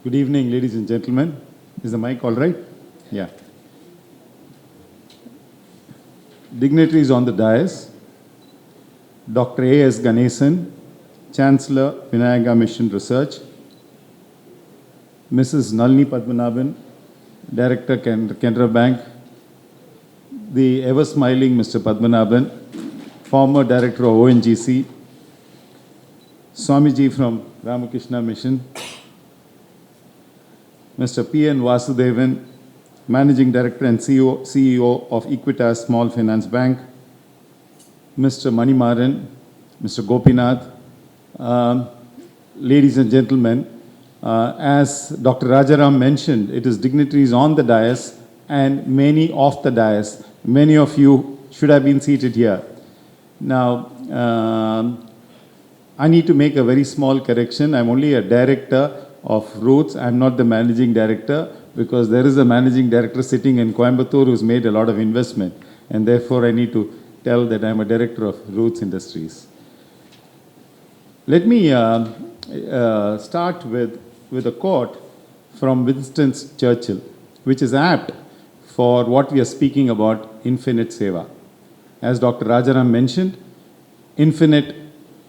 Good evening, ladies and gentlemen. Is the mic all right? Yeah. Dignitaries on the dais, Dr. A.S. Ganesan, Chancellor, Vinayaga Mission Research, Mrs. Nalini Padmanabhan, Director, Canara Bank, the ever-smiling Mr. Padmanabhan, former Director of ONGC, Swamiji from Ramakrishna Mission, Mr. P.N. Vasudevan, Managing Director and CEO of Equitas Small Finance Bank, Mr. Manimaran, Mr. Gopinath, ladies and gentlemen, as Dr. Rajaram mentioned, it is dignitaries on the dais and many off the dais. Many of you should have been seated here. Now, I need to make a very small correction. I'm only a director of Roots. I'm not the managing director because there is a managing director sitting in Coimbatore who's made a lot of investment, and therefore I need to tell that I'm a director of Roots Industries. Let me start with a quote from Winston Churchill, which is apt for what we are speaking about, infinite seva. As Dr. Rajaram mentioned, infinite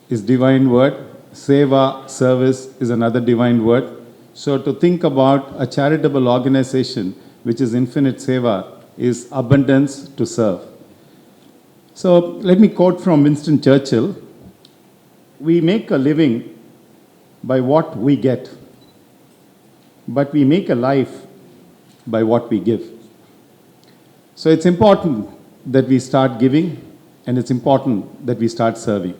is divine word, seva, service, is another divine word. So to think about a charitable organization which is infinite seva is abundance to serve. So let me quote from Winston Churchill. We make a living by what we get, but we make a life by what we give. So it's important that we start giving, and it's important that we start serving.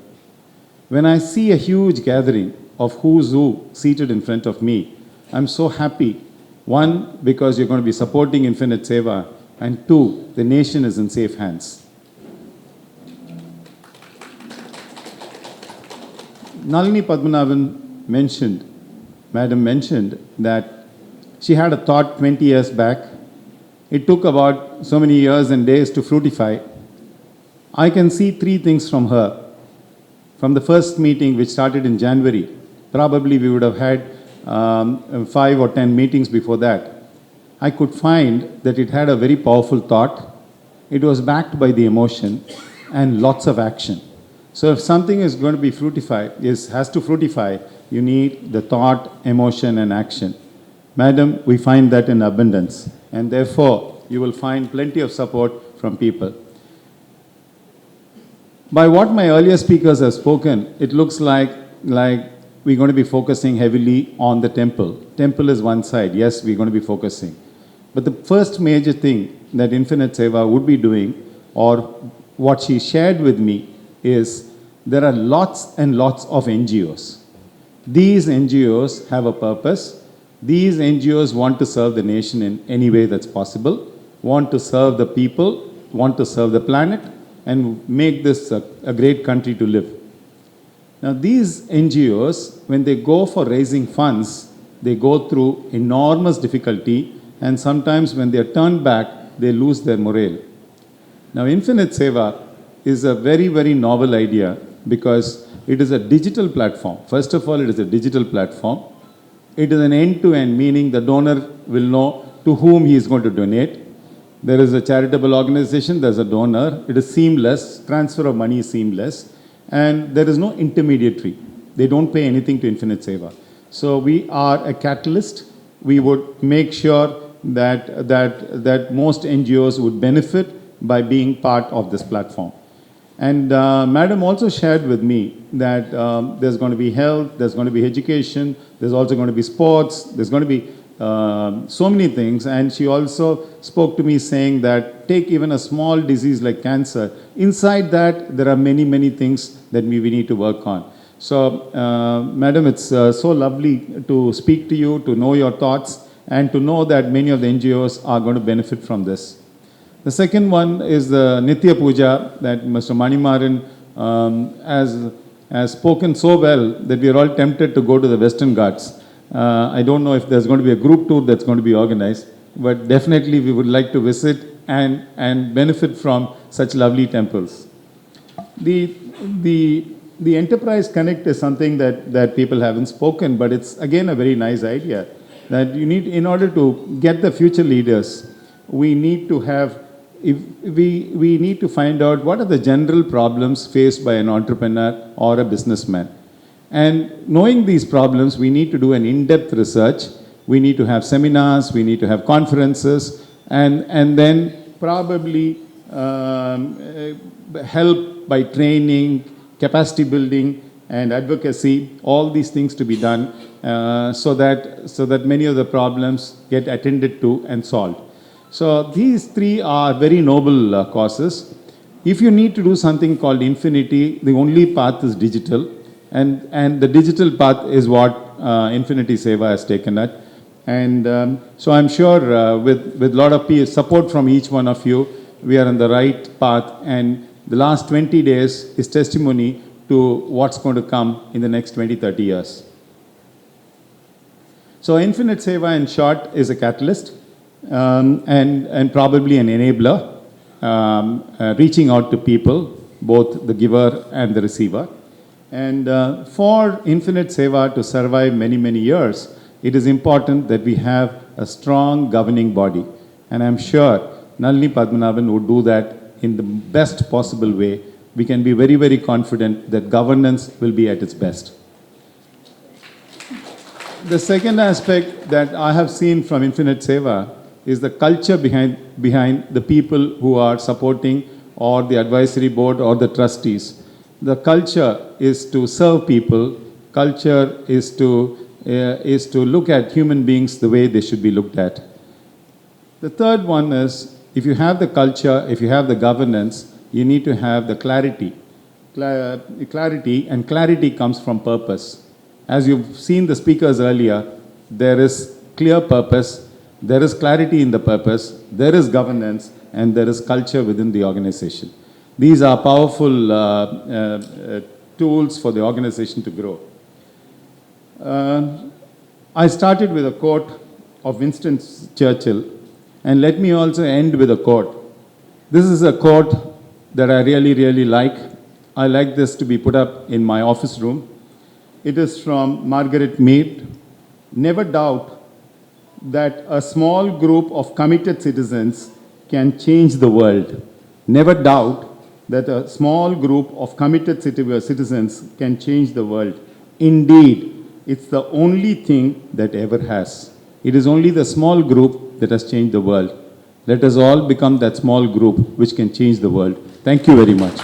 When I see a huge gathering of who's who seated in front of me, I'm so happy. One, because you're going to be supporting Infinite Seva, and two, the nation is in safe hands. Nalini Padmanabhan mentioned, Madam mentioned that she had a thought 20 years back. It took about so many years and days to fructify. I can see three things from her. From the first meeting, which started in January, probably we would have had 5 or 10 meetings before that. I could find that it had a very powerful thought. It was backed by the emotion and lots of action. So if something is going to be has to fructify, you need the thought, emotion, and action. Madam, we find that in abundance, and therefore you will find plenty of support from people. By what my earlier speakers have spoken, it looks like we're going to be focusing heavily on the temple. Temple is one side. Yes, we're going to be focusing. But the first major thing that Infinite Seva would be doing, or what she shared with me, is there are lots and lots of NGOs. These NGOs have a purpose. These NGOs want to serve the nation in any way that's possible, want to serve the people, want to serve the planet, and make this a great country to live. Now these NGOs, when they go for raising funds, they go through enormous difficulty, and sometimes when they are turned back, they lose their morale. Now Infinite Seva is a very, very novel idea because it is a digital platform. First of all, it is a digital platform. It is an end-to-end, meaning the donor will know to whom he is going to donate. There is a charitable organization, there's a donor. It is seamless, transfer of money is seamless, and there is no intermediary. They don't pay anything to Infinite Seva. So we are a catalyst. We would make sure that most NGOs would benefit by being part of this platform. And Madam also shared with me that there's going to be health, there's going to be education, there's also going to be sports, there's going to be so many things. And she also spoke to me saying that take even a small disease like cancer. Inside that, there are many, many things that we need to work on. So, Madam, it's so lovely to speak to you, to know your thoughts, and to know that many of the NGOs are going to benefit from this. The second one is the Nitya Puja that Mr. Manimaran has spoken so well that we are all tempted to go to the Western Ghats. I don't know if there's going to be a group tour that's going to be organized, but definitely we would like to visit and benefit from such lovely temples. The Enterprise Connect is something that people haven't spoken, but it's again a very nice idea. that you need, in order to get the future leaders, we need to have, if we need to find out what are the general problems faced by an entrepreneur or a businessman. And knowing these problems, we need to do an in-depth research. We need to have seminars, we need to have conferences, and then probably help by training, capacity building, and advocacy, all these things to be done so that many of the problems get attended to and solved. So these three are very noble causes. If you need to do something called infinity, the only path is digital, and the digital path is what Infiniteseva has taken at. And so I'm sure with a lot of support from each one of you, we are on the right path, and the last 20 days is testimony to what's going to come in the next 20, 30 years. So Infiniteseva, in short, is a catalyst and probably an enabler, reaching out to people, both the giver and the receiver. And for Infiniteseva to survive many, many years, it is important that we have a strong governing body. And I'm sure Nalini Padmanabhan would do that in the best possible way. We can be very, very confident that governance will be at its best. The second aspect that I have seen from Infiniteseva is the culture behind the people who are supporting, or the advisory board or the trustees. The culture is to serve people. Culture is to look at human beings the way they should be looked at. The third one is, if you have the culture, if you have the governance, you need to have the clarity. Clarity, and clarity comes from purpose. As you've seen the speakers earlier, there is clear purpose, there is clarity in the purpose, there is governance, and there is culture within the organization. These are powerful tools for the organization to grow. I started with a quote of Winston Churchill, and let me also end with a quote. This is a quote that I really, really like. I like this to be put up in my office room. It is from Margaret Mead. Never doubt that a small group of committed citizens can change the world. Never doubt that a small group of committed citizens can change the world. Indeed, it's the only thing that ever has. It is only the small group that has changed the world. Let us all become that small group which can change the world. Thank you very much.